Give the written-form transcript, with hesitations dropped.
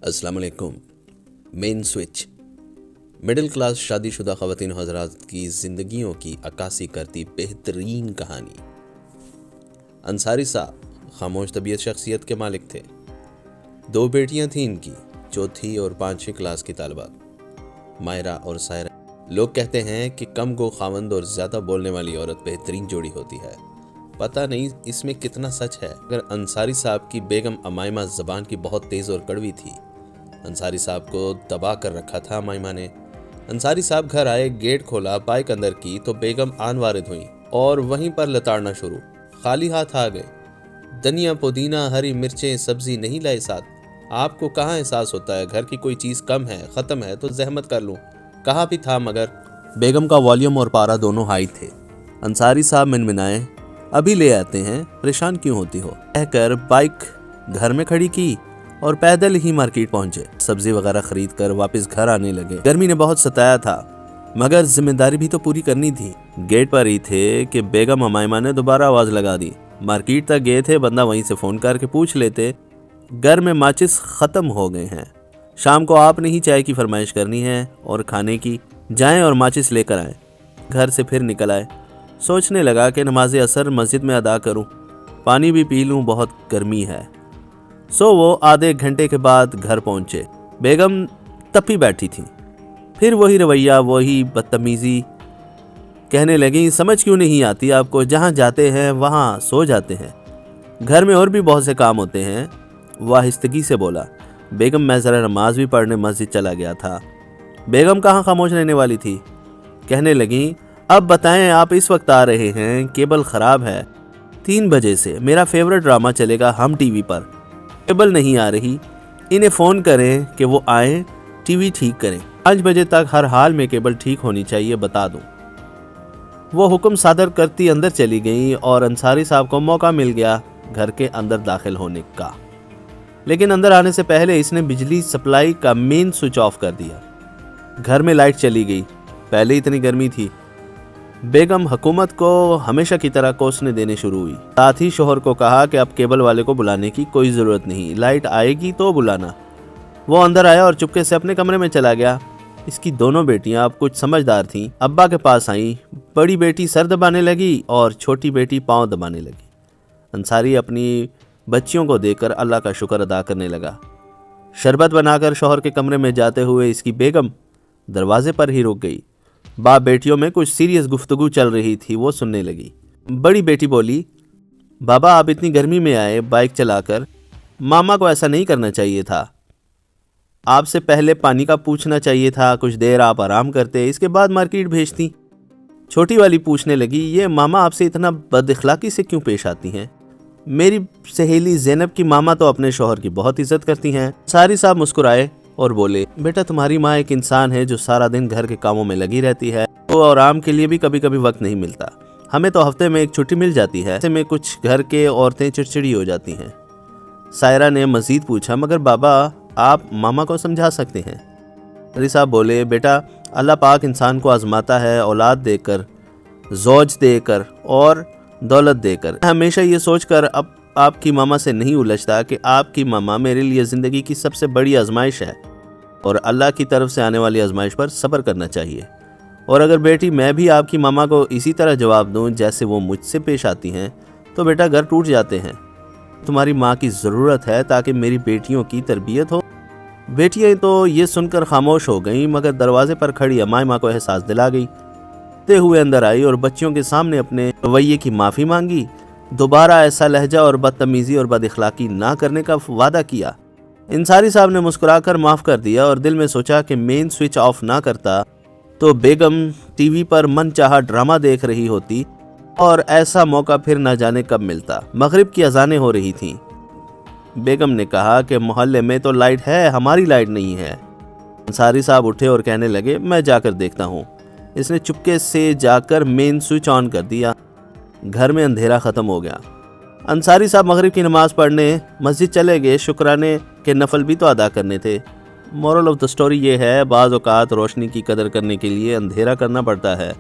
अस्सलाम वालेकुम। Main switch middle class शादीशुदा ख़वातीन हज़रात की ज़िंदगियों की अक्कासी करती बेहतरीन कहानी। अंसारी साहब खामोश तबीयत शख्सियत के मालिक थे। 2 बेटियां थीं इनकी, चौथी और 5वीं क्लास की तालिबात मायरा और सायरा। लोग कहते हैं कि कम गो खावंद और ज़्यादा बोलने वाली औरत बेहतरीन जोड़ी होती है। पता नहीं इसमें कितना सच है। अगर अंसारी साहब की बेगम अमाइमा ज़बान की बहुत तेज़ और कड़वी थी। अंसारी साहब को दबा कर रखा था अमाइमा ने। अंसारी साहब घर आए, गेट खोला, बाइक अंदर की तो बेगम आन वारिद हुई और वहीं पर लताड़ना शुरू। खाली हाथ आ गए। धनिया, पुदीना, हरी मिर्चें, सब्जी नहीं लाए साथ। आपको कहाँ एहसास होता है घर की कोई चीज़ कम है, ख़त्म है तो जहमत कर लूँ। कहा भी था मगर बेगम का वॉल्यूम और पारा दोनों हाई थे। अंसारी साहब मिनमिनाए, अभी ले आते हैं, परेशान क्यों होती हो, कहकर बाइक घर में खड़ी की और पैदल ही मार्केट पहुंचे। सब्जी वगैरह खरीद कर वापस घर आने लगे। गर्मी ने बहुत सताया था मगर जिम्मेदारी भी तो पूरी करनी थी। गेट पर ही थे कि बेगम अमाइमा ने दोबारा आवाज लगा दी। मार्केट तक गए थे, बंदा वहीं से फोन करके पूछ लेते घर में माचिस खत्म हो गए हैं। शाम को आपने ही चाय की फरमाइश करनी है और खाने की। जाएं और माचिस लेकर आए। घर से फिर निकल आए। सोचने लगा कि नमाज असर मस्जिद में अदा करूं, पानी भी पी लूं, बहुत गर्मी है। सो वो आधे घंटे के बाद घर पहुंचे। बेगम तपी बैठी थी। फिर वही रवैया, वही बदतमीजी। कहने लगी, समझ क्यों नहीं आती आपको, जहां जाते हैं वहां सो जाते हैं, घर में और भी बहुत से काम होते हैं। वाहिस्तगी से बोला। बेगम, मैं ज़रा नमाज भी पढ़ने मस्जिद चला गया था। बेगम कहाँ खामोश रहने वाली थी। कहने लगी, अब बताएं आप इस वक्त आ रहे हैं, केबल ख़राब है। 3 बजे से मेरा फेवरेट ड्रामा चलेगा हम टीवी पर, केबल नहीं आ रही। इन्हें फ़ोन करें कि वो आएँ, टीवी ठीक करें। 5 बजे तक हर हाल में केबल ठीक होनी चाहिए, बता दूं। वो हुक्म सादर करती अंदर चली गई और अंसारी साहब को मौका मिल गया घर के अंदर दाखिल होने का। लेकिन अंदर आने से पहले इसने बिजली सप्लाई का मेन स्विच ऑफ कर दिया। घर में लाइट चली गई। पहले इतनी गर्मी थी। बेगम हुकूमत को हमेशा की तरह कोसने देने शुरू हुई। साथ ही शोहर को कहा कि अब केबल वाले को बुलाने की कोई ज़रूरत नहीं, लाइट आएगी तो बुलाना। वो अंदर आया और चुपके से अपने कमरे में चला गया। इसकी दोनों बेटियां अब कुछ समझदार थीं। अब्बा के पास आईं। बड़ी बेटी सर दबाने लगी और छोटी बेटी पाँव दबाने लगी। अंसारी अपनी बच्चियों को देखकर अल्लाह का शुक्र अदा करने लगा। शरबत बनाकर शोहर के कमरे में जाते हुए इसकी बेगम दरवाजे पर ही रुक गई। बाप बेटियों में कुछ सीरियस गुफ्तगू चल रही थी, वो सुनने लगी। बड़ी बेटी बोली, बाबा आप इतनी गर्मी में आए बाइक चलाकर, मामा को ऐसा नहीं करना चाहिए था। आपसे पहले पानी का पूछना चाहिए था, कुछ देर आप आराम करते, इसके बाद मार्केट भेजती। छोटी वाली पूछने लगी, ये मामा आपसे इतना बदअखलाकी से क्यों पेश आती हैं? मेरी सहेली ज़ैनब की मामा तो अपने शौहर की बहुत इज्जत करती हैं। सारी साहब मुस्कुराए और बोले, बेटा तुम्हारी माँ एक इंसान है जो सारा दिन घर के कामों में लगी रहती है, तो आराम के लिए भी कभी कभी वक्त नहीं मिलता। हमें तो हफ्ते में एक छुट्टी मिल जाती है। ऐसे में कुछ घर के औरतें चिड़चिड़ी हो जाती हैं। सायरा ने मजीद पूछा, मगर बाबा आप मामा को समझा सकते हैं। अली साहब बोले, बेटा अल्लाह पाक इंसान को आजमाता है औलाद देकर, ज़ौज देकर और दौलत देकर। हमेशा ये सोचकर अब आपकी मामा से नहीं उलझता कि आपकी मामा मेरे लिए ज़िंदगी की सबसे बड़ी आजमाइश है और अल्लाह की तरफ से आने वाली आजमाइश पर सब्र करना चाहिए। और अगर बेटी मैं भी आपकी मामा को इसी तरह जवाब दूं जैसे वो मुझसे पेश आती हैं तो बेटा घर टूट जाते हैं। तुम्हारी माँ की ज़रूरत है ताकि मेरी बेटियों की तरबियत हो। बेटियाँ तो ये सुनकर खामोश हो गईं, मगर दरवाजे पर खड़ी अमाइमा को एहसास दिला गई। ते हुए अंदर आई और बच्चियों के सामने अपने रवैये की माफ़ी मांगी। दोबारा ऐसा लहजा और बदतमीज़ी और बदअखलाकी ना करने का वादा किया। अंसारी साहब ने मुस्कुराकर माफ़ कर दिया और दिल में सोचा कि मेन स्विच ऑफ ना करता तो बेगम टीवी पर मनचाहा ड्रामा देख रही होती और ऐसा मौका फिर न जाने कब मिलता। मगरिब की अजानें हो रही थीं। बेगम ने कहा कि मोहल्ले में तो लाइट है, हमारी लाइट नहीं है। अंसारी साहब उठे और कहने लगे, मैं जाकर देखता हूँ। इसने चुपके से जाकर मेन स्विच ऑन कर दिया। घर में अंधेरा ख़त्म हो गया। अंसारी साहब मगरिब की नमाज़ पढ़ने मस्जिद चले गए। शुक्राने के नफल भी तो अदा करने थे। मोरल ऑफ द स्टोरी ये है, बाज़ औक़ात रोशनी की कदर करने के लिए अंधेरा करना पड़ता है।